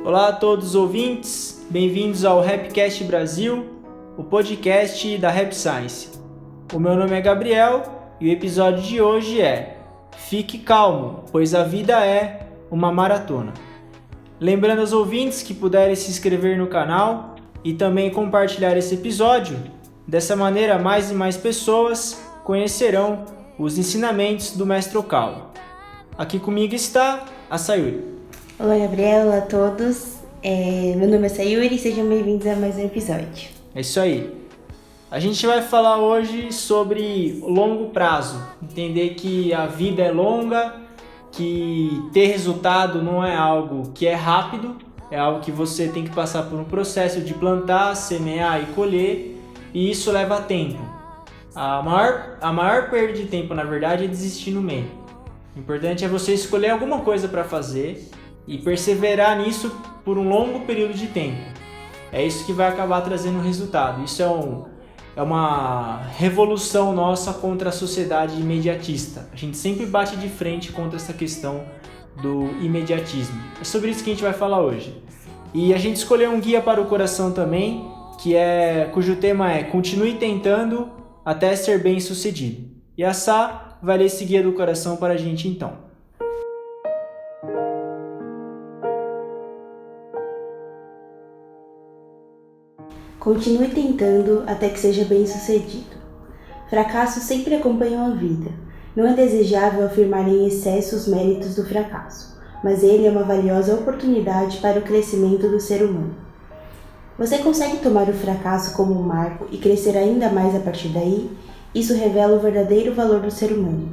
Olá a todos os ouvintes, bem-vindos ao Rapcast Brasil, o podcast da Rap Science. O meu nome é Gabriel e o episódio de hoje é Fique calmo, pois a vida é uma maratona. Lembrando aos ouvintes que puderem se inscrever no canal e também compartilhar esse episódio, dessa maneira mais e mais pessoas conhecerão os ensinamentos do Mestre Okawa. Aqui comigo está a Sayuri. Olá, Gabriel, olá a todos. Meu nome é Sayuri e sejam bem-vindos a mais um episódio. É isso aí. A gente vai falar hoje sobre longo prazo. Entender que a vida é longa, que ter resultado não é algo que é rápido, é algo que você tem que passar por um processo de plantar, semear e colher, e isso leva tempo. A maior perda de tempo, na verdade, é desistir no meio. O importante é você escolher alguma coisa para fazer e perseverar nisso por um longo período de tempo. É isso que vai acabar trazendo resultado. Isso é uma revolução nossa contra a sociedade imediatista. A gente sempre bate de frente contra essa questão do imediatismo. É sobre isso que a gente vai falar hoje. E a gente escolheu um guia para o coração também, cujo tema é Continue tentando até ser bem sucedido. E a Sá vai ler esse guia do coração para a gente então. Continue tentando até que seja bem-sucedido. Fracassos sempre acompanham a vida. Não é desejável afirmar em excesso os méritos do fracasso, mas ele é uma valiosa oportunidade para o crescimento do ser humano. Você consegue tomar o fracasso como um marco e crescer ainda mais a partir daí? Isso revela o verdadeiro valor do ser humano.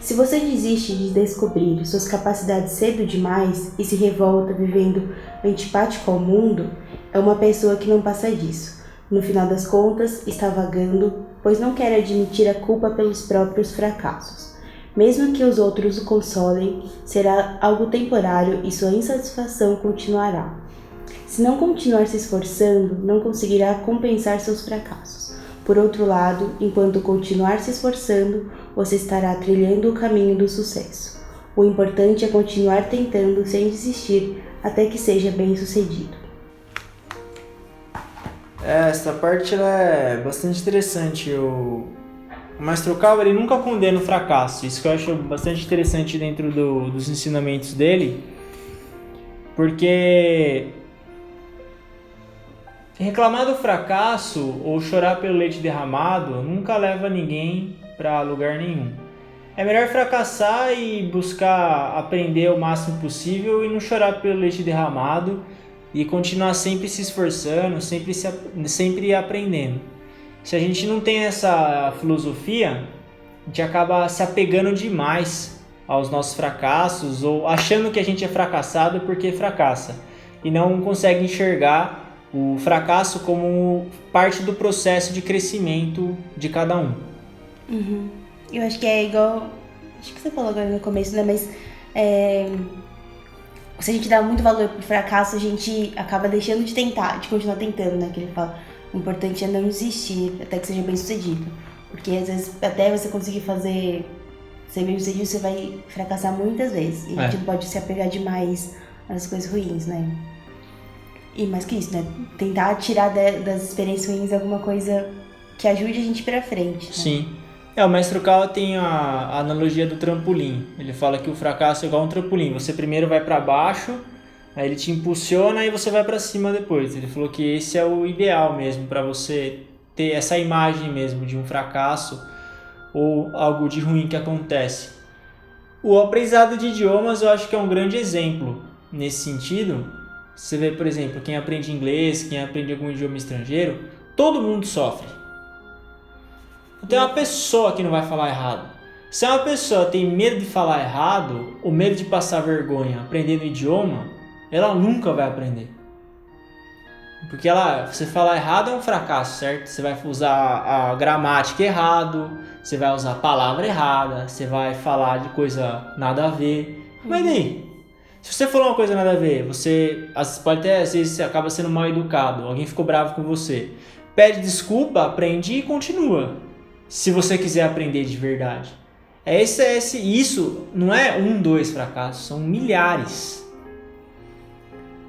Se você desiste de descobrir suas capacidades cedo demais e se revolta vivendo antipático ao mundo, é uma pessoa que não passa disso. No final das contas, está vagando, pois não quer admitir a culpa pelos próprios fracassos. Mesmo que os outros o consolem, será algo temporário e sua insatisfação continuará. Se não continuar se esforçando, não conseguirá compensar seus fracassos. Por outro lado, enquanto continuar se esforçando, você estará trilhando o caminho do sucesso. O importante é continuar tentando sem desistir até que seja bem-sucedido. Essa parte ela é bastante interessante. O Mestre Okawa, ele nunca condena o fracasso. Isso que eu acho bastante interessante dentro dos ensinamentos dele, porque reclamar do fracasso ou chorar pelo leite derramado nunca leva ninguém para lugar nenhum. É melhor fracassar e buscar aprender o máximo possível e não chorar pelo leite derramado e continuar sempre se esforçando, sempre aprendendo. Se a gente não tem essa filosofia, a gente acaba se apegando demais aos nossos fracassos ou achando que a gente é fracassado porque fracassa e não consegue enxergar o fracasso como parte do processo de crescimento de cada um. Eu acho que é igual... Acho que você falou agora no começo, né? Mas se a gente dá muito valor pro fracasso, a gente acaba deixando de tentar, de continuar tentando, né? Que ele fala, o importante é não desistir até que seja bem sucedido. Porque às vezes até você conseguir ser bem sucedido, você vai fracassar muitas vezes. E a gente não pode se apegar demais às coisas ruins, né? E mais que isso, né? Tentar tirar das experiências ruins alguma coisa que ajude a gente pra frente. Né? Sim. O Mestre Okawa tem a analogia do trampolim. Ele fala que o fracasso é igual um trampolim. Você primeiro vai pra baixo, aí ele te impulsiona e você vai pra cima depois. Ele falou que esse é o ideal mesmo pra você ter essa imagem mesmo de um fracasso ou algo de ruim que acontece. O aprendizado de idiomas eu acho que é um grande exemplo nesse sentido. Você vê, por exemplo, quem aprende inglês, quem aprende algum idioma estrangeiro, todo mundo sofre. Não tem uma pessoa que não vai falar errado. Se uma pessoa tem medo de falar errado, ou medo de passar vergonha aprendendo o idioma, ela nunca vai aprender. Porque você falar errado é um fracasso, certo? Você vai usar a gramática errado, você vai usar a palavra errada, você vai falar de coisa nada a ver. Mas daí? Se você falou uma coisa nada a ver, você pode até, às vezes, você acaba sendo mal educado, alguém ficou bravo com você. Pede desculpa, aprende e continua. Se você quiser aprender de verdade. Isso não é 1, 2 fracassos, são milhares.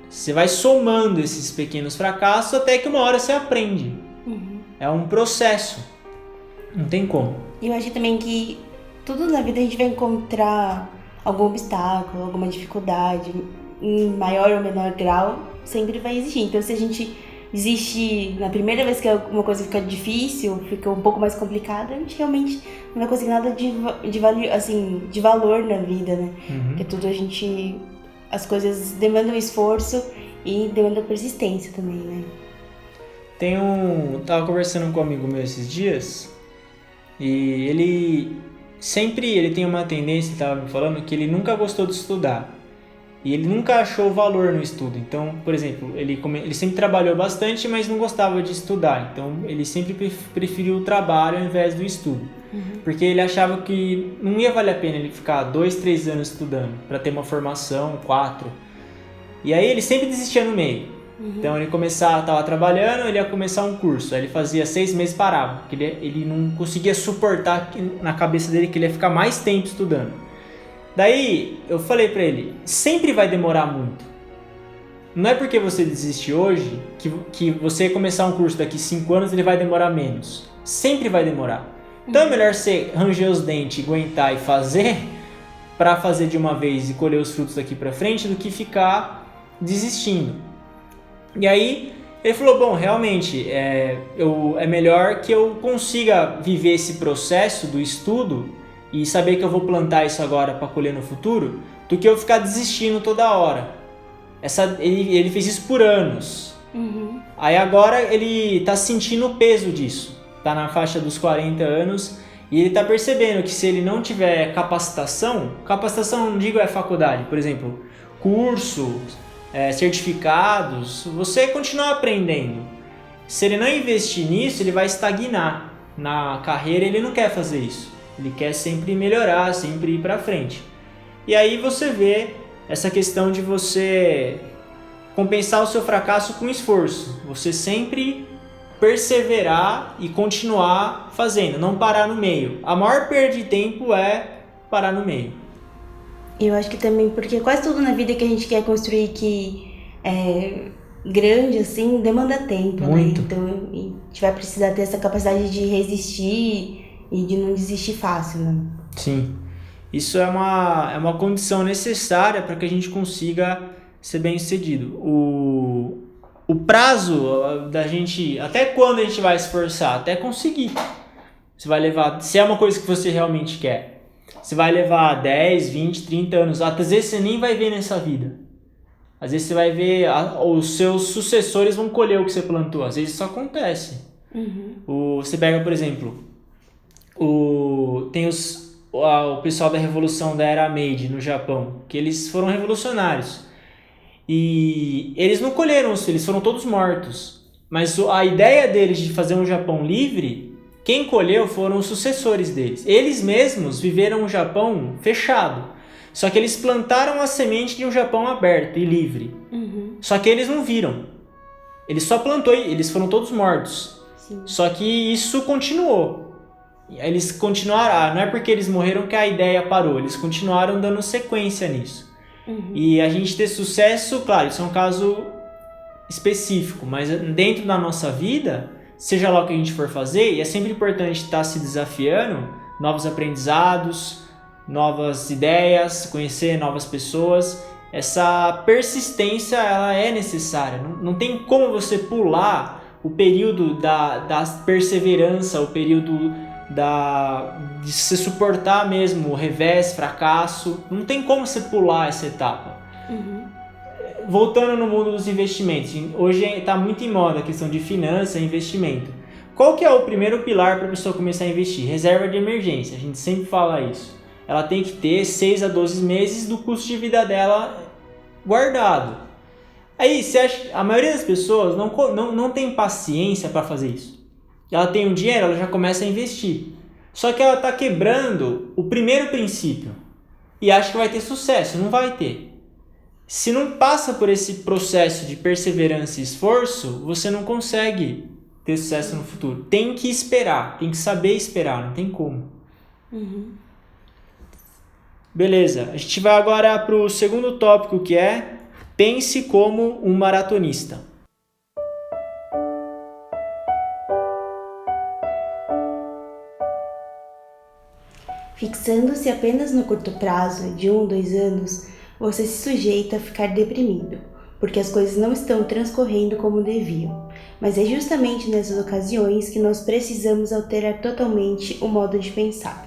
Você vai somando esses pequenos fracassos até que uma hora você aprende. É um processo. Não tem como. Eu acho também que tudo na vida a gente vai encontrar algum obstáculo, alguma dificuldade, em maior ou menor grau, sempre vai existir. Então, se a gente desistir na primeira vez que uma coisa fica difícil, fica um pouco mais complicada, a gente realmente não vai conseguir nada de valor na vida, né? Porque tudo as coisas demandam esforço e demandam persistência também, né? Tava conversando com um amigo meu esses dias e ele tem uma tendência, ele tava me falando, que ele nunca gostou de estudar e ele nunca achou valor no estudo. Então, por exemplo, ele sempre trabalhou bastante, mas não gostava de estudar. Então, ele sempre preferiu o trabalho ao invés do estudo. Porque ele achava que não ia valer a pena ele ficar 2, 3 anos estudando para ter uma formação, 4. E aí ele sempre desistia no meio. Então ele tava trabalhando, ele ia começar um curso, aí ele fazia 6 meses e parava, porque ele não conseguia suportar na cabeça dele que ele ia ficar mais tempo estudando. Daí eu falei pra ele, sempre vai demorar muito. Não é porque você desiste hoje que você começar um curso daqui 5 anos ele vai demorar menos. Sempre vai demorar. Então é melhor você ranger os dentes, aguentar e fazer, pra fazer de uma vez e colher os frutos daqui pra frente, do que ficar desistindo. E aí ele falou, bom, realmente é melhor que eu consiga viver esse processo do estudo e saber que eu vou plantar isso agora para colher no futuro, do que eu ficar desistindo toda hora. Ele fez isso por anos. Aí agora ele tá sentindo o peso disso. Tá na faixa dos 40 anos e ele tá percebendo que se ele não tiver capacitação não digo faculdade, por exemplo, curso, certificados, você continua aprendendo. Se ele não investir nisso, ele vai estagnar na carreira. Ele não quer fazer isso. Ele quer sempre melhorar, sempre ir para frente. E aí você vê essa questão de você compensar o seu fracasso com esforço. Você sempre perseverar e continuar fazendo, não parar no meio. A maior perda de tempo é parar no meio. Eu acho que também, porque quase tudo na vida que a gente quer construir que é grande, assim, demanda tempo, muito, né? Então a gente vai precisar ter essa capacidade de resistir e de não desistir fácil, né? Sim. Isso é uma condição necessária para que a gente consiga ser bem sucedido. O prazo da gente, até quando a gente vai se esforçar? Até conseguir. Você vai levar, se é uma coisa que você realmente quer, você vai levar 10, 20, 30 anos. Às vezes você nem vai ver nessa vida. Às vezes você vai ver, os seus sucessores vão colher o que você plantou. Às vezes isso acontece. Você pega, por exemplo, tem o pessoal da Revolução da Era Meiji no Japão, que eles foram revolucionários. E eles não colheram, eles foram todos mortos. Mas a ideia deles de fazer um Japão livre, quem colheu foram os sucessores deles. Eles mesmos viveram um Japão fechado. Só que eles plantaram a semente de um Japão aberto e livre. Só que eles não viram. Eles só plantou e eles foram todos mortos. Sim. Só que isso continuou. Eles continuaram, não é porque eles morreram que a ideia parou. Eles continuaram dando sequência nisso. E a gente ter sucesso, claro, isso é um caso específico, mas dentro da nossa vida, seja lá o que a gente for fazer, é sempre importante estar se desafiando, novos aprendizados, novas ideias, conhecer novas pessoas. Essa persistência, ela é necessária. Não tem como você pular o período da perseverança, o período de se suportar mesmo o revés, fracasso. Não tem como você pular essa etapa. Voltando no mundo dos investimentos, hoje está muito em moda a questão de finança e investimento. Qual que é o primeiro pilar para a pessoa começar a investir? Reserva de emergência, a gente sempre fala isso. Ela tem que ter 6 a 12 meses do custo de vida dela guardado. Aí, a maioria das pessoas não tem paciência para fazer isso. Ela tem um dinheiro, ela já começa a investir. Só que ela está quebrando o primeiro princípio e acha que vai ter sucesso. Não vai ter. Se não passa por esse processo de perseverança e esforço, você não consegue ter sucesso no futuro. Tem que esperar, tem que saber esperar, não tem como. Beleza, a gente vai agora para o segundo tópico, que é pense como um maratonista. Fixando-se apenas no curto prazo, de 1 ou 2 anos, você se sujeita a ficar deprimido, porque as coisas não estão transcorrendo como deviam. Mas é justamente nessas ocasiões que nós precisamos alterar totalmente o modo de pensar.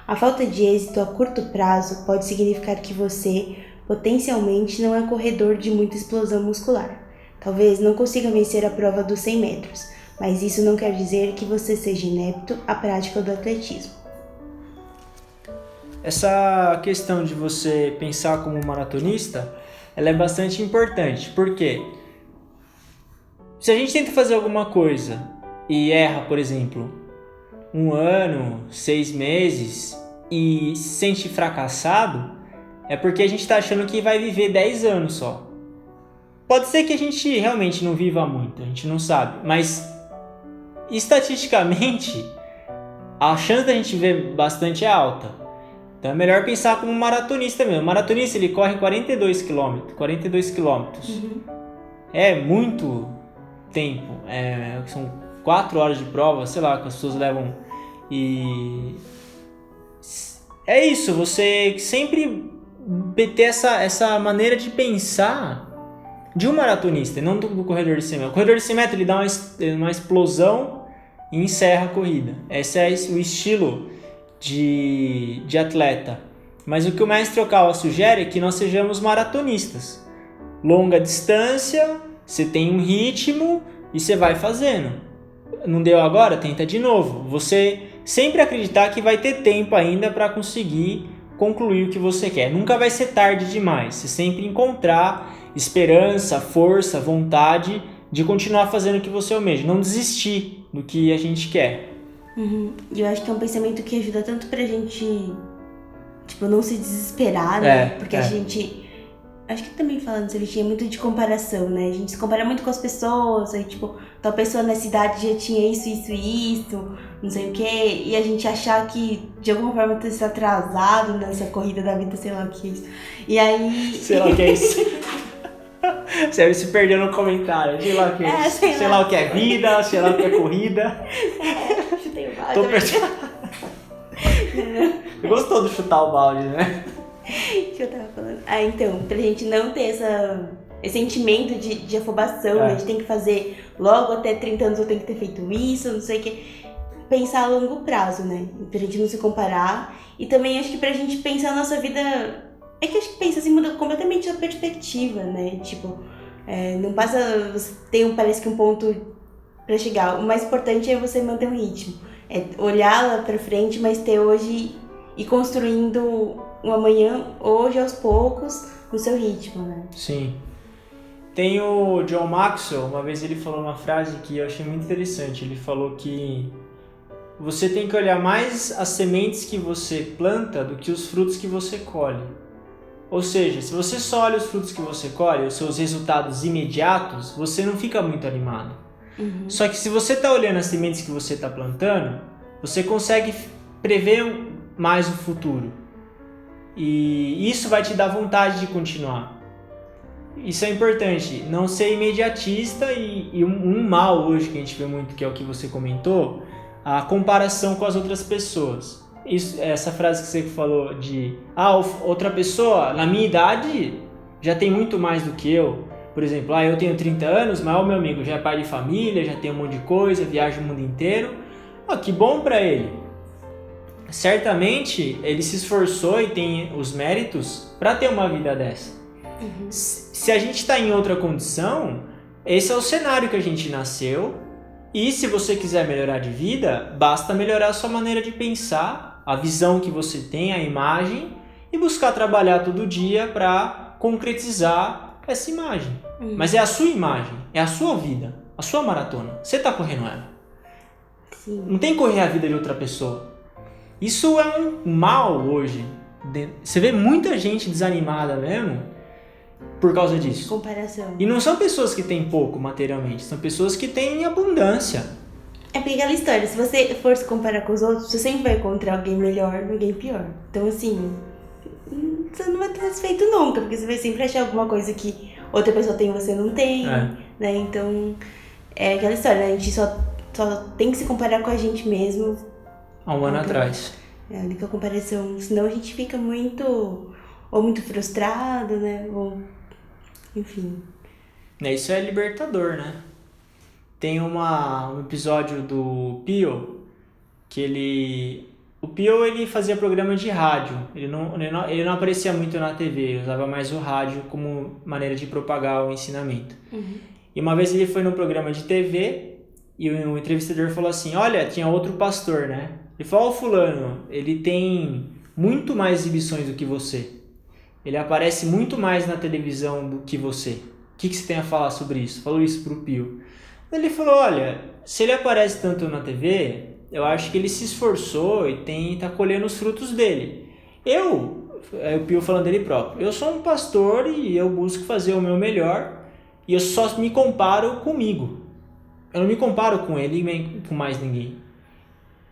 A falta de êxito a curto prazo pode significar que você, potencialmente, não é corredor de muita explosão muscular. Talvez não consiga vencer a prova dos 100 metros, mas isso não quer dizer que você seja inepto à prática do atletismo. Essa questão de você pensar como um maratonista, ela é bastante importante, porque se a gente tenta fazer alguma coisa e erra, por exemplo, 1 ano, 6 meses e se sente fracassado, é porque a gente está achando que vai viver 10 anos só. Pode ser que a gente realmente não viva muito, a gente não sabe, mas estatisticamente a chance da gente ver bastante é alta. Então é melhor pensar como um maratonista mesmo. O maratonista ele corre 42 quilômetros. É muito tempo. São 4 horas de prova, sei lá, que as pessoas levam. E é isso, você sempre ter essa maneira de pensar de um maratonista, e não do corredor de 100 metros. O corredor de 100 metros ele dá uma explosão e encerra a corrida. Esse é o estilo de atleta. Mas o que o mestre Okawa sugere é que nós sejamos maratonistas. Longa distância, você tem um ritmo e você vai fazendo. Não deu agora? Tenta de novo. Você sempre acreditar que vai ter tempo ainda para conseguir concluir o que você quer. Nunca vai ser tarde demais. Você sempre encontrar esperança, força, vontade de continuar fazendo o que você almeja. Não desistir do que a gente quer. Eu acho que é um pensamento que ajuda tanto pra gente, não se desesperar, né? Porque a gente... Acho que também falando sobre isso, é muito de comparação, né? A gente se compara muito com as pessoas, aí tal pessoa nessa idade já tinha isso, não sei o quê, e a gente achar que de alguma forma tá se atrasado nessa corrida da vida, sei lá o que é isso. E aí... Sei lá o que é isso. Você se perdeu no comentário, sei lá o que é isso. Sei lá o que é vida, sei lá o que é corrida. Chutei o balde. Gostou do chutar o balde, né? Que eu tava falando. Então, pra gente não ter esse sentimento de afobação, né? A gente tem que fazer logo até 30 anos eu tenho que ter feito isso, não sei o que. Pensar a longo prazo, né? Pra gente não se comparar. E também acho que pra gente pensar a nossa vida. É que acho que pensa assim, muda completamente a perspectiva, né? Não passa. Você tem parece que um ponto pra chegar. O mais importante é você manter um ritmo. É olhar lá pra frente, mas ter hoje e construindo um amanhã, hoje aos poucos, no seu ritmo, né? Sim. Tem o John Maxwell, uma vez ele falou uma frase que eu achei muito interessante. Ele falou que você tem que olhar mais as sementes que você planta do que os frutos que você colhe. Ou seja, se você só olha os frutos que você colhe, os seus resultados imediatos, você não fica muito animado. Só que se você está olhando as sementes que você está plantando, você consegue prever mais o futuro. E isso vai te dar vontade de continuar. Isso é importante, não ser imediatista e um mal hoje que a gente vê muito, que é o que você comentou, a comparação com as outras pessoas. Essa frase que você falou de outra pessoa na minha idade já tem muito mais do que eu. Por exemplo, eu tenho 30 anos, mas o meu amigo já é pai de família, já tem um monte de coisa, viaja o mundo inteiro. Que bom pra ele. Certamente ele se esforçou e tem os méritos para ter uma vida dessa. Se a gente está em outra condição, esse é o cenário que a gente nasceu. E se você quiser melhorar de vida, basta melhorar a sua maneira de pensar, a visão que você tem, a imagem, e buscar trabalhar todo dia para concretizar essa imagem. Mas é a sua imagem, é a sua vida, a sua maratona. Você está correndo ela. Sim. Não tem que correr a vida de outra pessoa. Isso é um mal hoje. Você vê muita gente desanimada mesmo por causa disso. Comparação. E não são pessoas que têm pouco materialmente, são pessoas que têm abundância. É porque aquela história, se você for se comparar com os outros, você sempre vai encontrar alguém melhor e alguém pior. Então, assim, você não vai estar satisfeito nunca, porque você vai sempre achar alguma coisa que outra pessoa tem e você não tem, né? Então, é aquela história, né? A gente só tem que se comparar com a gente mesmo. Há um ano atrás. É a única comparação, senão a gente fica muito frustrado, né? Ou, enfim. Isso é libertador, né? Tem um episódio do Pio, que o Pio, ele fazia programa de rádio, ele não aparecia muito na TV, usava mais o rádio como maneira de propagar o ensinamento. E uma vez ele foi no programa de TV e o entrevistador falou assim, olha, tinha outro pastor, né? Ele falou, o fulano, ele tem muito mais exibições do que você. Ele aparece muito mais na televisão do que você. O que você tem a falar sobre isso? Falou isso pro Pio. Ele falou, olha, se ele aparece tanto na TV, eu acho que ele se esforçou e tá colhendo os frutos dele. O Pio falando dele próprio, eu sou um pastor e eu busco fazer o meu melhor e eu só me comparo comigo. Eu não me comparo com ele nem com mais ninguém.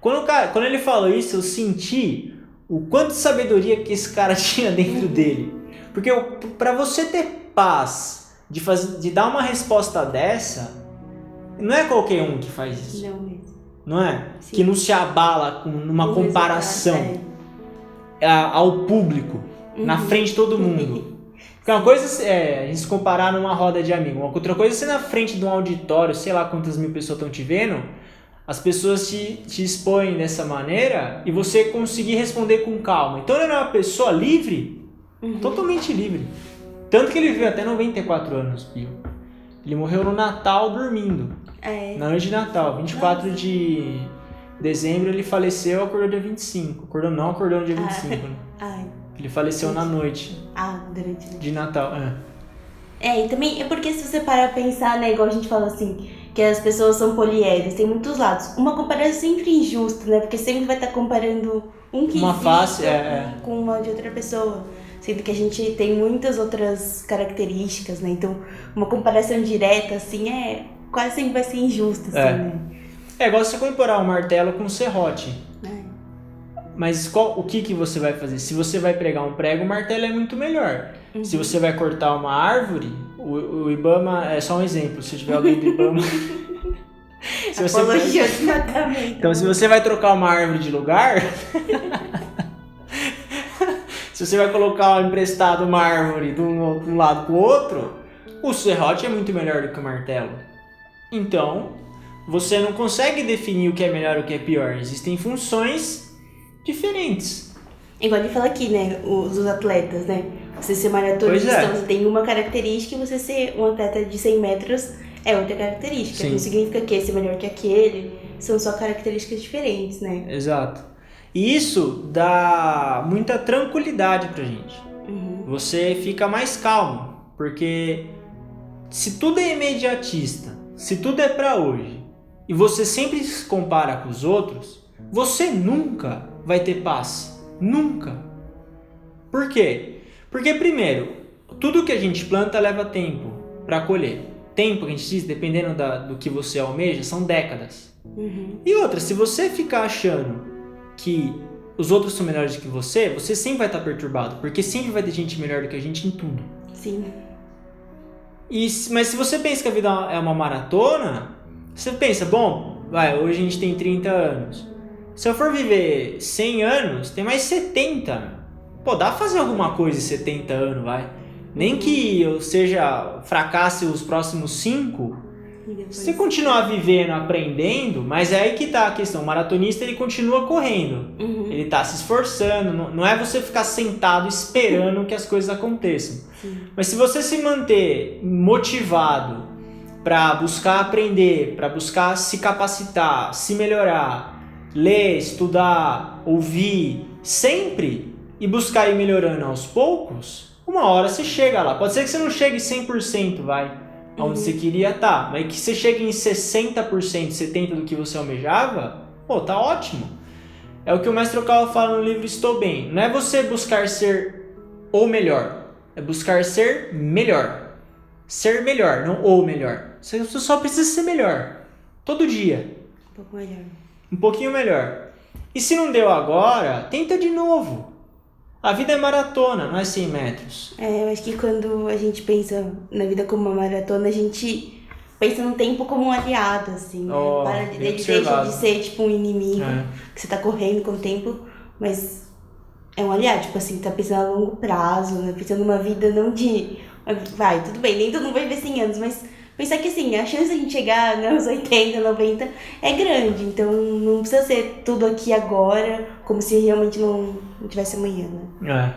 Quando ele falou isso, eu senti o quanto de sabedoria que esse cara tinha dentro dele. Porque para você ter paz de dar uma resposta dessa, não é qualquer um que faz isso. Não mesmo. Não é? Sim. Que não se abala com uma comparação ao público, na frente de todo mundo. Porque uma coisa é a gente se comparar numa roda de amigos, outra coisa é você na frente de um auditório, sei lá quantas mil pessoas estão te vendo, as pessoas te expõem dessa maneira e você conseguir responder com calma. Então ele é uma pessoa livre, totalmente livre. Tanto que ele viveu até 94 anos, Pio. Ele morreu no Natal dormindo. Na noite de Natal, 24 de dezembro, ele faleceu, acordou dia 25. Acordou no dia 25, né? Ele faleceu na noite durante de Natal. E também é porque se você parar a pensar, né, igual a gente fala assim, que as pessoas são poliédricas, tem muitos lados. Uma comparação sempre injusta, né? Porque sempre vai estar comparando uma face com uma de outra pessoa. Sendo que a gente tem muitas outras características, né? Então, uma comparação direta, assim, quase sempre vai ser injusta, assim, né? É igual você comparar um martelo com um serrote. Mas o que você vai fazer? Se você vai pregar um prego, o martelo é muito melhor. Se você vai cortar uma árvore, o Ibama é só um exemplo. Se tiver alguém do Ibama... Então, se você vai trocar uma árvore de lugar... Se você vai colocar emprestado uma árvore de um lado para o outro, o serrote é muito melhor do que o martelo. Então, você não consegue definir o que é melhor e o que é pior. Existem funções diferentes. Igual ele fala aqui, né? Os atletas, né? Você ser maratonista, você tem uma característica e você ser um atleta de 100 metros é outra característica. Sim. Não significa que esse é melhor que aquele. São só características diferentes, né? Exato. E isso dá muita tranquilidade pra gente. Você fica mais calmo, porque se tudo é imediatista, se tudo é pra hoje, e você sempre se compara com os outros, você nunca vai ter paz. Nunca. Por quê? Porque, primeiro, tudo que a gente planta leva tempo pra colher. Tempo, que a gente diz, dependendo do que você almeja, são décadas. E outra, se você ficar achando que os outros são melhores do que você sempre vai estar perturbado, porque sempre vai ter gente melhor do que a gente em tudo. Sim. Mas se você pensa que a vida é uma maratona, você pensa, hoje a gente tem 30 anos. Se eu for viver 100 anos, tem mais 70. Dá pra fazer alguma coisa em 70 anos, vai. Nem que eu fracasse os próximos 5, se você continuar vivendo, aprendendo, mas é aí que tá a questão. O maratonista, ele continua correndo. Ele tá se esforçando. Não é você ficar sentado esperando que as coisas aconteçam. Mas se você se manter motivado para buscar aprender, para buscar se capacitar, se melhorar, ler, estudar, ouvir, sempre, e buscar ir melhorando aos poucos, uma hora você chega lá. Pode ser que você não chegue 100%, onde você queria estar, mas que você chegue em 60%, 70% do que você almejava, tá ótimo. É o que o Mestre Okawa fala no livro Estou Bem. Não é você buscar ser o melhor, é buscar ser melhor. Ser melhor, não o melhor. Você só precisa ser melhor, todo dia. Um pouco melhor. Um pouquinho melhor. E se não deu agora, tenta de novo. A vida é maratona, não é 100 metros. Eu acho que quando a gente pensa na vida como uma maratona, a gente pensa no tempo como um aliado, assim, né? Ele deixa de ser, tipo, um inimigo, que você tá correndo com o tempo, mas é um aliado, tipo assim, tá pensando a longo prazo, né? Pensando numa vida não de... Vai, tudo bem, nem todo mundo vai viver 100 anos, mas pensar que, assim, a chance de a gente chegar nos 80, 90 é grande, então não precisa ser tudo aqui agora, como se realmente não tivesse amanhã, né?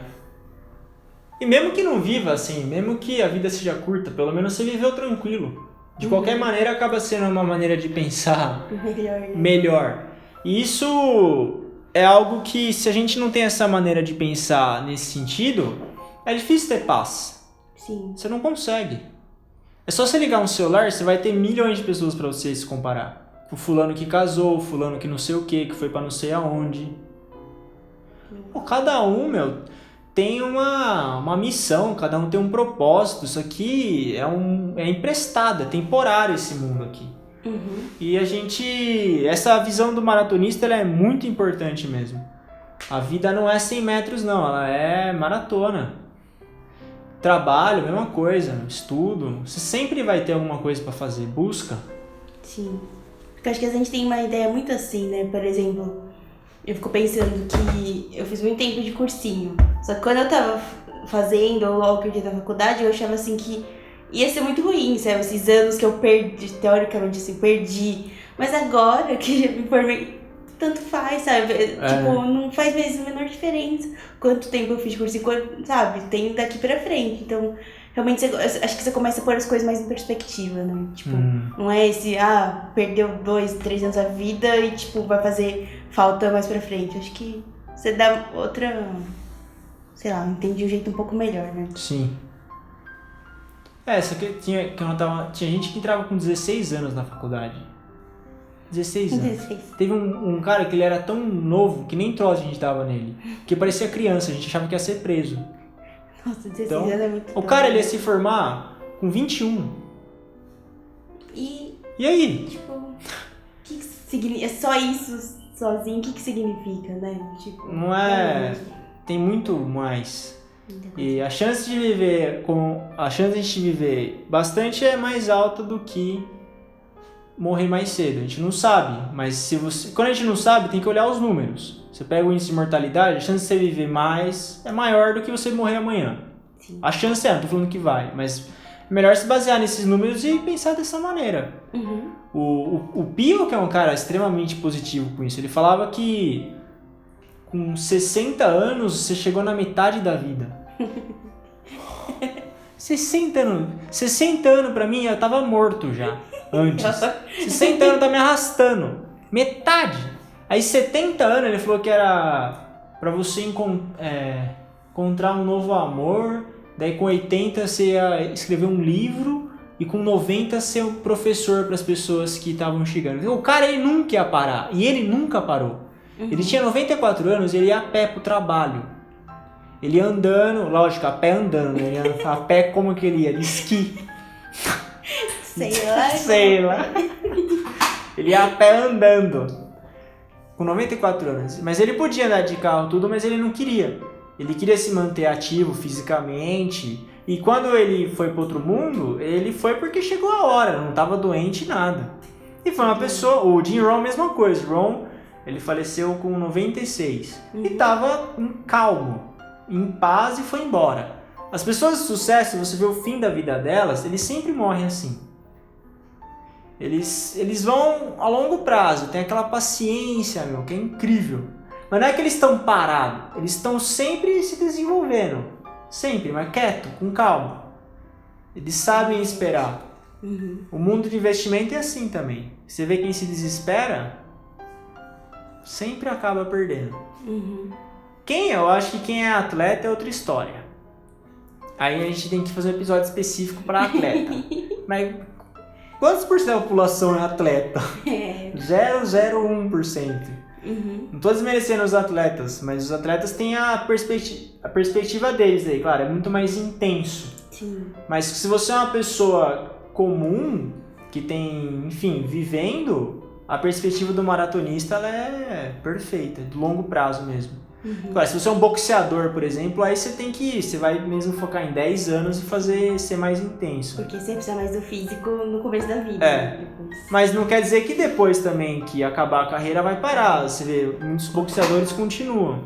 E mesmo que não viva assim, mesmo que a vida seja curta, pelo menos você viveu tranquilo. De qualquer maneira, acaba sendo uma maneira de pensar melhor. E isso é algo que, se a gente não tem essa maneira de pensar nesse sentido, é difícil ter paz. Sim. Você não consegue. É só você ligar um celular, você vai ter milhões de pessoas pra você se comparar. O fulano que casou, o fulano que não sei o que foi pra não sei aonde. Pô, cada um, tem uma missão, cada um tem um propósito. Isso aqui é emprestado, é temporário esse mundo aqui. E essa visão do maratonista, ela é muito importante mesmo. A vida não é 100 metros não, ela é maratona. Trabalho, mesma coisa, estudo, você sempre vai ter alguma coisa pra fazer, busca. Sim, porque acho que a gente tem uma ideia muito assim, né, por exemplo, eu fico pensando que eu fiz muito tempo de cursinho, só que quando eu tava fazendo, ou logo que eu ia na faculdade, eu achava assim que ia ser muito ruim, sabe, esses anos que eu perdi, teoricamente assim, perdi, mas agora que já me formei, tanto faz, sabe? Tipo, não faz mesmo a menor diferença quanto tempo eu fiz cursinho, sabe? Tem daqui pra frente. Então, realmente, acho que você começa a pôr as coisas mais em perspectiva, né? Tipo, não é esse, perdeu 2, 3 anos da vida e, tipo, vai fazer falta mais pra frente. Acho que você dá outra, sei lá, entende de um jeito um pouco melhor, né? Sim. Tinha gente que entrava com 16 anos na faculdade. 16 anos. 16. Teve um cara que ele era tão novo que nem troço a gente dava nele. Que parecia criança, a gente achava que ia ser preso. Nossa, 16 anos é muito O cara, ele ia se formar com 21. E aí? Tipo, que significa? É só isso sozinho? O que significa, né? Tipo, não é... Tem muito mais. E a chance de a gente viver bastante é mais alta do que morrer mais cedo. A gente não sabe, mas quando a gente não sabe, tem que olhar os números. Você pega o índice de mortalidade, a chance de você viver mais é maior do que você morrer amanhã. Sim. A chance não tô falando que vai, mas é melhor se basear nesses números e pensar dessa maneira. O Pio, que é um cara extremamente positivo com isso, ele falava que com 60 anos você chegou na metade da vida. 60 anos pra mim, eu tava morto já. Antes. 60 anos tá me arrastando. Metade. Aí 70 anos ele falou que era pra você encontrar um novo amor. Daí com 80 você ia escrever um livro. E com 90 ser um professor pras pessoas que estavam chegando. O cara, ele nunca ia parar. E ele nunca parou. Ele tinha 94 anos e ele ia a pé pro trabalho. Ele ia andando, lógico, a pé andando. Ele ia a pé como que ele ia? De esqui. Sei lá. Ele ia a pé andando. Com 94 anos. Mas ele podia andar de carro tudo, mas ele não queria. Ele queria se manter ativo fisicamente. E quando ele foi para outro mundo, ele foi porque chegou a hora. Não estava doente, nada. E foi uma pessoa... O Jim Rohn, mesma coisa. Rohn, ele faleceu com 96. E estava calmo, em paz e foi embora. As pessoas de sucesso, você vê o fim da vida delas, eles sempre morrem assim. Eles vão a longo prazo, tem aquela paciência, que é incrível. Mas não é que eles estão parados, eles estão sempre se desenvolvendo. Sempre, mas quieto, com calma. Eles sabem esperar. O mundo de investimento é assim também. Você vê quem se desespera, sempre acaba perdendo. Eu acho que quem é atleta é outra história. Aí a gente tem que fazer um episódio específico para atleta. Mas quantos por cento da população é atleta? 0,01%. Não estou desmerecendo os atletas, mas os atletas têm a perspectiva deles aí, claro, é muito mais intenso. Sim. Mas se você é uma pessoa comum, que tem, enfim, vivendo, a perspectiva do maratonista ela é perfeita, de longo prazo mesmo. Claro, se você é um boxeador, por exemplo, aí você vai mesmo focar em 10 anos e ser mais intenso. Porque você precisa mais do físico no começo da vida. Mas não quer dizer que depois também que acabar a carreira vai parar. Você vê, muitos boxeadores continuam.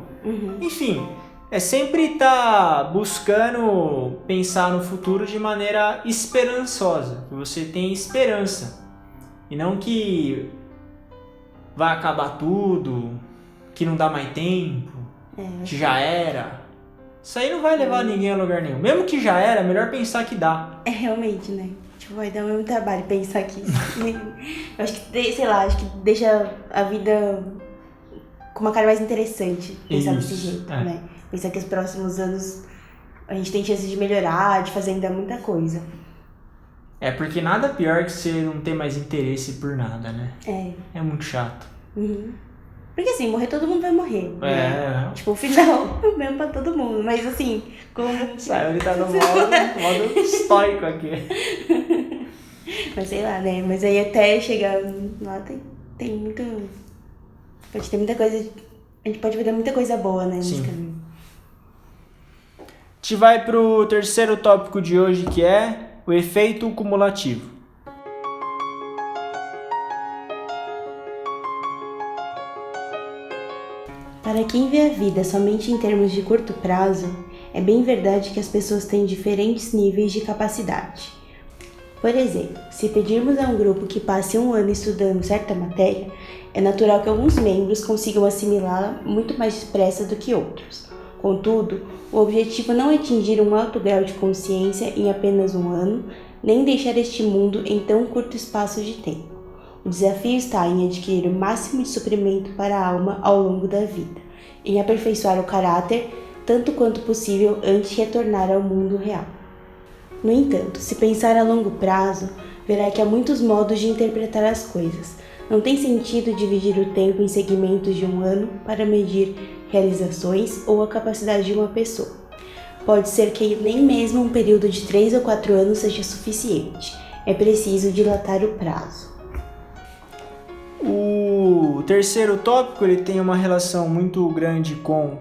Enfim, é sempre estar buscando pensar no futuro de maneira esperançosa, que você tenha esperança. E não que vai acabar tudo, que não dá mais tempo, que já era. Isso aí não vai levar ninguém a lugar nenhum. Mesmo que já era, é melhor pensar que dá. Realmente, né? Tipo, vai dar o mesmo trabalho pensar que... Eu acho que, sei lá, acho que deixa a vida com uma cara mais interessante pensar desse jeito, né? Pensar que os próximos anos a gente tem chance de melhorar, de fazer ainda muita coisa. Porque nada pior que você não ter mais interesse por nada, né? É muito chato. Porque assim, morrer todo mundo vai morrer. Né? Tipo, o final é o mesmo pra todo mundo. Mas assim, como... Ele tá no modo estoico aqui. Mas sei lá, né? Mas aí até chegar lá tem muito... Pode ter muita coisa... A gente pode ver muita coisa boa, né? Nesse caminho. A gente vai pro terceiro tópico de hoje, que é o efeito cumulativo. Para quem vê a vida somente em termos de curto prazo, é bem verdade que as pessoas têm diferentes níveis de capacidade. Por exemplo, se pedirmos a um grupo que passe 1 ano estudando certa matéria, é natural que alguns membros consigam assimilá-la muito mais depressa do que outros. Contudo, o objetivo não é atingir um alto grau de consciência em apenas 1 ano, nem deixar este mundo em tão curto espaço de tempo. O desafio está em adquirir o máximo de suprimento para a alma ao longo da vida, em aperfeiçoar o caráter tanto quanto possível antes de retornar ao mundo real. No entanto, se pensar a longo prazo, verá que há muitos modos de interpretar as coisas. Não tem sentido dividir o tempo em segmentos de 1 ano para medir realizações ou a capacidade de uma pessoa. Pode ser que nem mesmo um período de 3 ou 4 anos seja suficiente. É preciso dilatar o prazo. O terceiro tópico ele tem uma relação muito grande com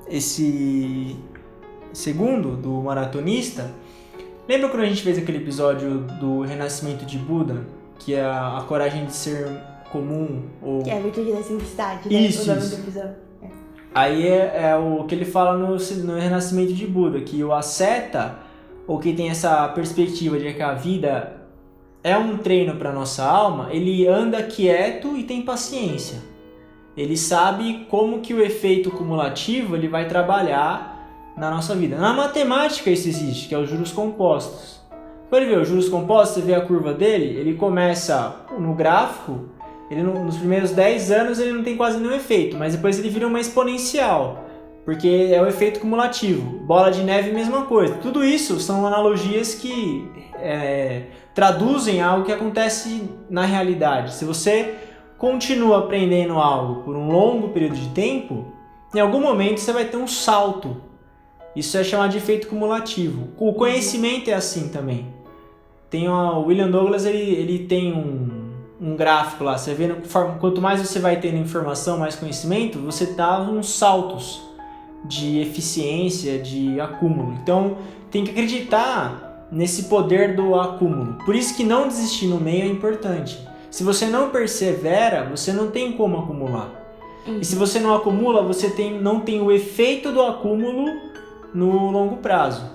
esse segundo, do maratonista. Lembra quando a gente fez aquele episódio do renascimento de Buda? Que é a coragem de ser comum? Ou... Que é a virtude da simplicidade, né? Isso. O nome do episódio. Aí é o que ele fala no renascimento de Buda, que o asceta, ou quem tem essa perspectiva de que a vida é um treino para nossa alma, ele anda quieto e tem paciência. Ele sabe como que o efeito cumulativo ele vai trabalhar na nossa vida. Na matemática isso existe, que é os juros compostos. Pode ver, os juros compostos, você vê a curva dele, ele começa no gráfico, nos primeiros 10 anos ele não tem quase nenhum efeito, mas depois ele vira uma exponencial, porque é o efeito cumulativo. Bola de neve, mesma coisa. Tudo isso são analogias que traduzem algo que acontece na realidade. Se você continua aprendendo algo por um longo período de tempo, em algum momento você vai ter um salto. Isso é chamado de efeito cumulativo. O conhecimento é assim também. Tem o William Douglas, ele tem um gráfico lá. Você vê, quanto mais você vai tendo informação, mais conhecimento, você dá uns saltos de eficiência, de acúmulo. Então, tem que acreditar nesse poder do acúmulo. Por isso que não desistir no meio é importante. Se você não persevera, você não tem como acumular. E se você não acumula, você não tem o efeito do acúmulo no longo prazo.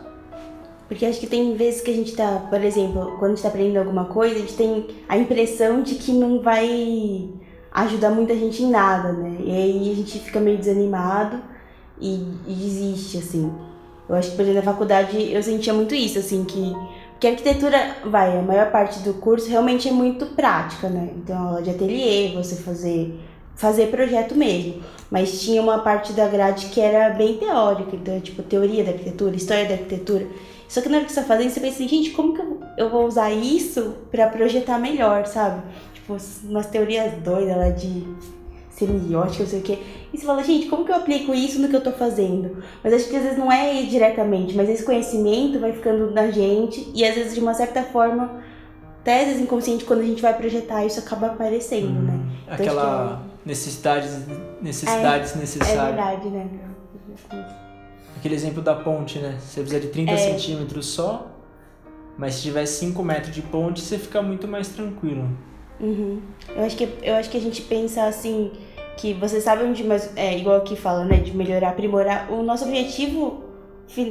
Porque acho que tem vezes que a gente tá, por exemplo, quando a gente tá aprendendo alguma coisa, a gente tem a impressão de que não vai ajudar muita gente em nada, né? E aí a gente fica meio desanimado e desiste, assim. Eu acho que, por exemplo, na faculdade eu sentia muito isso, assim, que a arquitetura, a maior parte do curso realmente é muito prática, né? Então, aula de ateliê, você fazer projeto mesmo. Mas tinha uma parte da grade que era bem teórica, então, tipo, teoria da arquitetura, história da arquitetura. Só que na hora que você tá fazendo, você pensa assim, gente, como que eu vou usar isso pra projetar melhor, sabe? Tipo, umas teorias doidas lá de semiótica, não sei o quê. E você fala, gente, como que eu aplico isso no que eu tô fazendo? Mas acho que às vezes não é diretamente, mas esse conhecimento vai ficando na gente e às vezes de uma certa forma, até às vezes inconsciente, quando a gente vai projetar, isso acaba aparecendo, né? Então, aquela necessidades necessárias. É verdade, né? Aquele exemplo da ponte, né? Você precisa de 30 centímetros só, mas se tiver 5 metros de ponte, você fica muito mais tranquilo. Uhum. Eu acho que a gente pensa assim, que você sabe onde, mas é igual aqui fala, né, de melhorar, aprimorar. O nosso objetivo,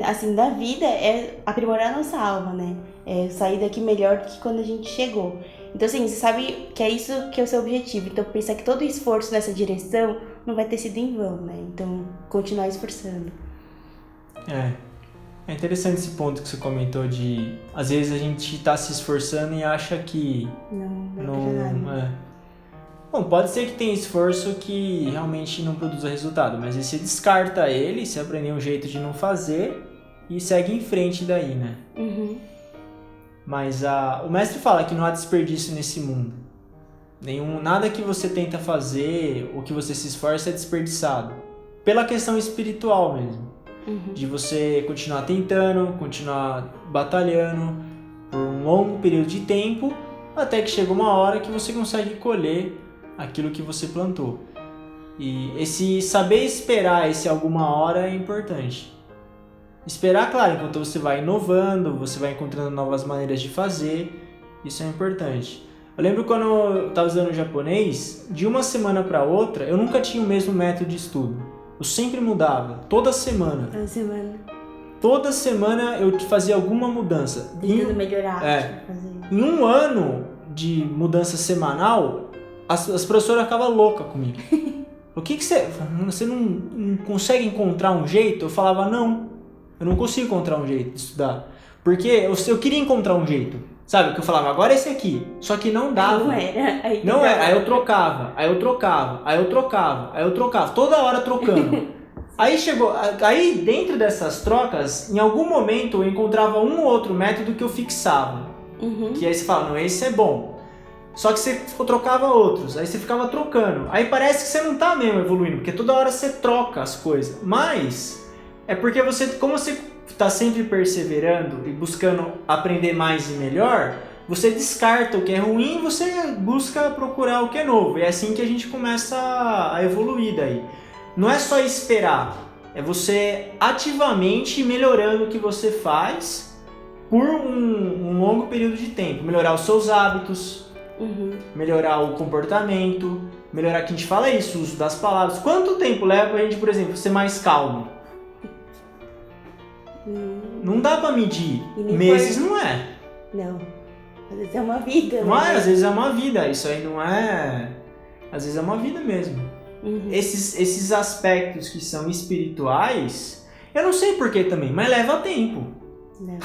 assim, da vida é aprimorar a nossa alma, né? É sair daqui melhor do que quando a gente chegou. Então, assim, você sabe que é isso que é o seu objetivo. Então, pensar que todo esforço nessa direção não vai ter sido em vão, né? Então, continuar esforçando. É interessante esse ponto que você comentou de... Às vezes a gente tá se esforçando e acha que... Não é. Bom, pode ser que tenha esforço que realmente não produza resultado, mas aí você descarta ele, você aprende um jeito de não fazer e segue em frente daí, né? Uhum. Mas o mestre fala que não há desperdício nesse mundo. Nada que você tenta fazer ou que você se esforça é desperdiçado. Pela questão espiritual mesmo. Uhum. De você continuar tentando, continuar batalhando por um longo período de tempo, até que chega uma hora que você consegue colher aquilo que você plantou. E esse saber esperar esse alguma hora é importante. Esperar, claro, enquanto você vai inovando, você vai encontrando novas maneiras de fazer, isso é importante. Eu lembro quando eu estava usando japonês, de uma semana para outra, eu nunca tinha o mesmo método de estudo. Eu sempre mudava, toda semana. Toda semana eu fazia alguma mudança. Tentando melhorar. Em um ano de mudança semanal, as professoras ficavam loucas comigo. O que você não consegue encontrar um jeito? Eu falava, não, eu não consigo encontrar um jeito de estudar. Porque eu queria encontrar um jeito. Sabe, que eu falava, agora é esse aqui. Só que não dava. Não era. Não era. Aí eu trocava. Toda hora trocando. Aí dentro dessas trocas, em algum momento eu encontrava um ou outro método que eu fixava. Uhum. Que aí você fala, não, esse é bom. Só que você trocava outros. Aí você ficava trocando. Aí parece que você não tá mesmo evoluindo. Porque toda hora você troca as coisas. Mas é porque como você está sempre perseverando e buscando aprender mais e melhor, você descarta o que é ruim e você busca procurar o que é novo. E é assim que a gente começa a evoluir daí. Não é só esperar, é você ativamente melhorando o que você faz por um longo período de tempo. Melhorar os seus hábitos, melhorar o comportamento, melhorar, que a gente fala isso, o uso das palavras. Quanto tempo leva pra gente, por exemplo, ser mais calmo? Não dá pra medir. Meses não é. Não. Às vezes é uma vida. Não é, às vezes é uma vida. Isso aí não é... Às vezes é uma vida mesmo. Uhum. Esses aspectos que são espirituais, eu não sei porquê também, mas leva tempo. Não.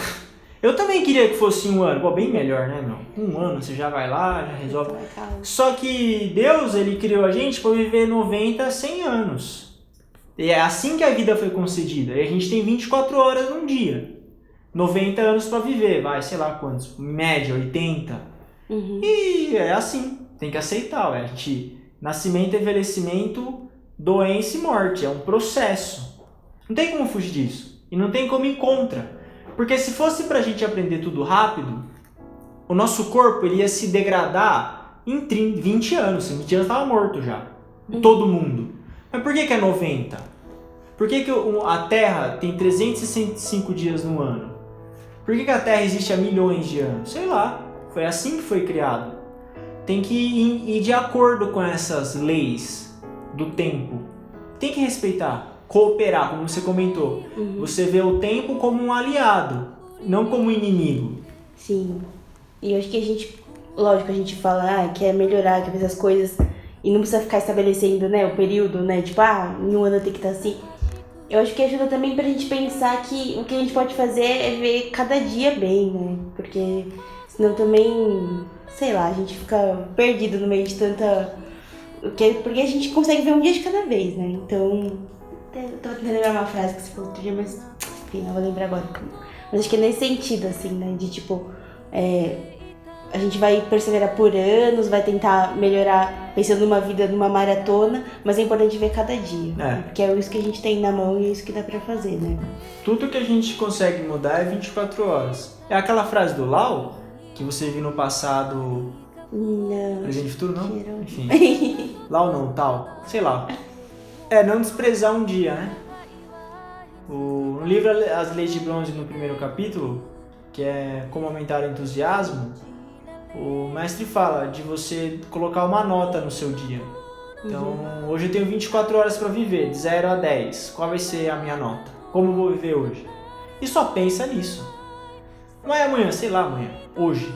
Eu também queria que fosse um ano. Pô, bem melhor, né, meu? Um ano você já vai lá, já resolve. Só que Deus, ele criou a gente para viver 90, 100 anos. E é assim que a vida foi concedida. E a gente tem 24 horas num dia. 90 anos para viver, vai, sei lá quantos. Em média, 80. Uhum. E é assim, tem que aceitar. A gente, nascimento, envelhecimento, doença e morte. É um processo. Não tem como fugir disso. E não tem como ir contra. Porque se fosse pra gente aprender tudo rápido, o nosso corpo ele ia se degradar em 20 anos. Em 20 anos estava morto já. Todo mundo. Mas por que é 90? Por que a Terra tem 365 dias no ano? Por que a Terra existe há milhões de anos? Sei lá. Foi assim que foi criado. Tem que ir de acordo com essas leis do tempo. Tem que respeitar. Cooperar, como você comentou. Você vê o tempo como um aliado, não como um inimigo. Sim. E eu acho que a gente, lógico, a gente fala, quer melhorar, quer fazer as coisas, e não precisa ficar estabelecendo, né, o período, né, tipo, em um ano tem que estar assim. Eu acho que ajuda também pra gente pensar que o que a gente pode fazer é ver cada dia bem, né, porque senão também, sei lá, a gente fica perdido no meio de tanta... Porque a gente consegue ver um dia de cada vez, né, então... Eu tava tentando lembrar uma frase que você falou outro dia, mas enfim, não vou lembrar agora. Mas acho que é nesse sentido, assim, né? De tipo, a gente vai perseverar por anos, vai tentar melhorar pensando numa vida, numa maratona, mas é importante ver cada dia. Porque é isso que a gente tem na mão e é isso que dá pra fazer, né? Tudo que a gente consegue mudar é 24 horas. É aquela frase do Lao, que você viu no passado... Não. Presente e futuro, não? Enfim. Lao não, tal. Sei lá. Não desprezar um dia, né? No livro As Leis de Bronze, no primeiro capítulo, que é Como Aumentar o Entusiasmo, o mestre fala de você colocar uma nota no seu dia. Então, hoje eu tenho 24 horas para viver, de 0 a 10. Qual vai ser a minha nota? Como eu vou viver hoje? E só pensa nisso. Não é amanhã, sei lá amanhã, hoje.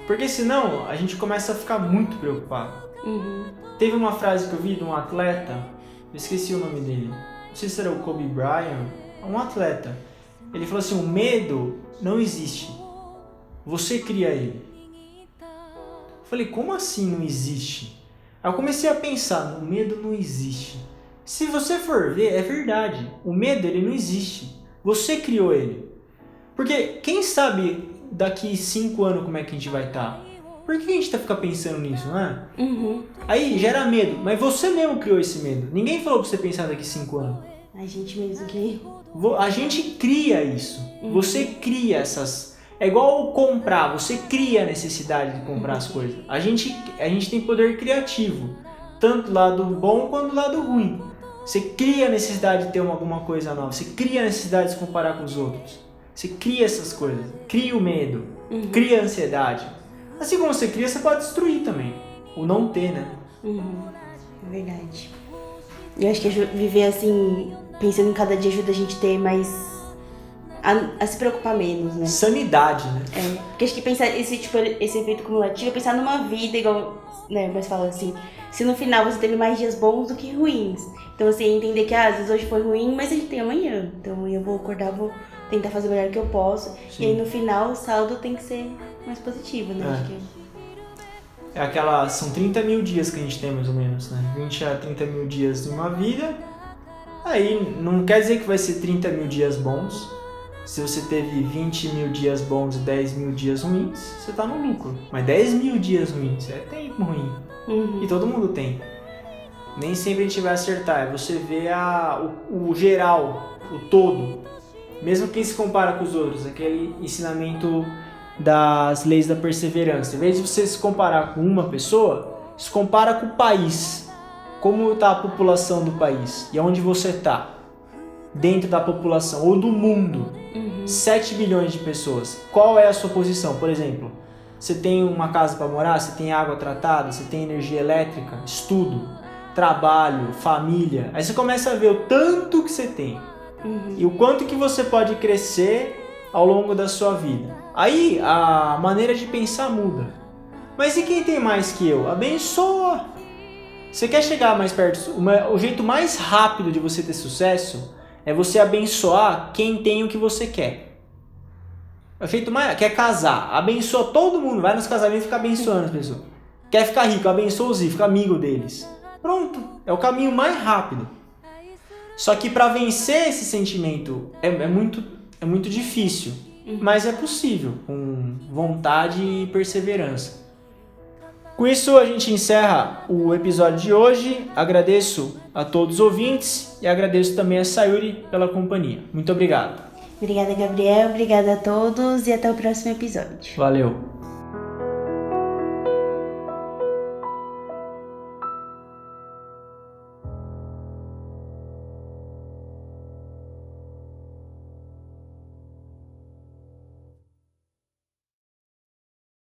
Porque senão a gente começa a ficar muito preocupado. Teve uma frase que eu vi de um atleta, eu esqueci o nome dele, não sei se era o Kobe Bryant, um atleta. Ele falou assim, o medo não existe, você cria ele. Eu falei, como assim não existe? Aí eu comecei a pensar, o medo não existe. Se você for ver, é verdade, o medo ele não existe, você criou ele. Porque quem sabe daqui 5 anos como é que a gente vai estar? Por que a gente fica pensando nisso, não é? Aí gera medo, mas você mesmo criou esse medo. Ninguém falou pra você pensar daqui 5 anos. A gente mesmo que... A gente cria isso. Você cria essas... É igual comprar, você cria a necessidade de comprar as coisas. A gente tem poder criativo, tanto do lado bom quanto do lado ruim. Você cria a necessidade de ter alguma coisa nova, você cria a necessidade de se comparar com os outros. Você cria essas coisas, cria o medo, cria a ansiedade. Assim como você cria, você pode destruir também. O não ter, né? É verdade. Eu acho que viver assim, pensando em cada dia ajuda a gente a ter mais... A se preocupar menos, né? Sanidade, né? Porque acho que pensar esse efeito cumulativo é pensar numa vida igual, né? Mas fala assim, se no final você teve mais dias bons do que ruins. Então assim, entender que às vezes hoje foi ruim, mas a gente tem amanhã. Então amanhã eu vou acordar, vou tentar fazer o melhor que eu posso. Sim. E aí no final o saldo tem que ser mais positivo, né? Acho que... São 30 mil dias que a gente tem mais ou menos, né? 20 a 30 mil dias de uma vida. Aí não quer dizer que vai ser 30 mil dias bons. Se você teve 20 mil dias bons e 10 mil dias ruins, você tá no lucro. Mas 10 mil dias ruins é tempo ruim. E todo mundo tem. Nem sempre a gente vai acertar. É você ver o geral, o todo. Mesmo quem se compara com os outros. Aquele ensinamento das leis da perseverança. Em vez de você se comparar com uma pessoa, se compara com o país. Como está a população do país e onde você está. Dentro da população ou do mundo. 7 bilhões de pessoas. Qual é a sua posição? Por exemplo, você tem uma casa para morar, você tem água tratada, você tem energia elétrica, estudo, trabalho, família. Aí você começa a ver o tanto que você tem e o quanto que você pode crescer ao longo da sua vida. Aí a maneira de pensar muda. Mas e quem tem mais que eu? Abençoa! Você quer chegar mais perto? O jeito mais rápido de você ter sucesso é você abençoar quem tem o que você quer. O jeito mais... Quer casar? Abençoa todo mundo. Vai nos casamentos e fica abençoando as pessoas. Quer ficar rico? Abençoa os ricos. Fica amigo deles. Pronto. É o caminho mais rápido. Só que para vencer esse sentimento é muito difícil. Mas é possível. Com vontade e perseverança. Com isso, a gente encerra o episódio de hoje. Agradeço a todos os ouvintes e agradeço também a Sayuri pela companhia. Muito obrigado. Obrigada, Gabriel. Obrigada a todos e até o próximo episódio. Valeu.